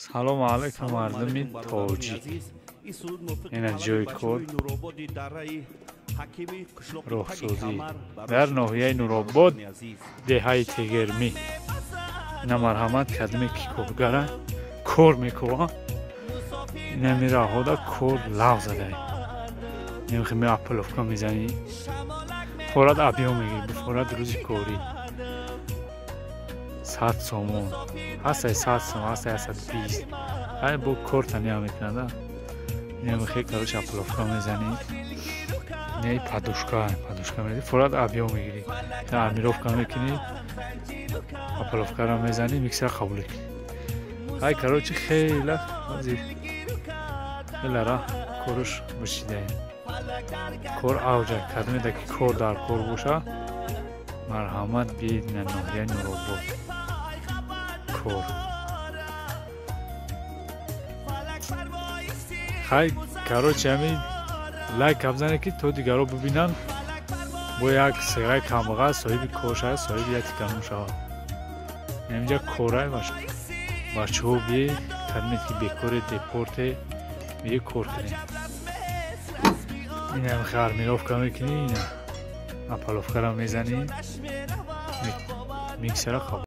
салом алайкум мардуми тоҷик. ина ҷойи кор роҳсозӣ дар ноҳияи Нуробод, деҳаи Тегермӣ. ина марҳамат кардаме ки коргара кор мекунад. ина мераҳода кор лав задай. немихме апаловка мезани. форад абё мегири, буфорад рӯзи корӣ. 100 сомон. ҳастай 100 сомон, ҳастай 120. ай бо корта неа мекунада. Немихе кароч апаловка мезани. не подушка мезани. форад абё мегири. армировка мекунӣ. апаловкаро мезани, миксер қабул кунӣ. ай карочи хела хелара корш бушидаем. кор авҷа кардамеда ки кор дар кор боша. марҳамат биед на ноҳияи Нуробод. кор хай карочи ҳамин лайк абзане ки то дигаро бибинанд. бо як сеграи камбағал соҳиби кор шавад, соҳиби як тиканун шавад. инҷа корай бачаҳо бие кардамед ки бекоре депорте бие кор кунем. ина михе армировка мекунӣ. ина апаловкаро мезанӣ, миксера қабул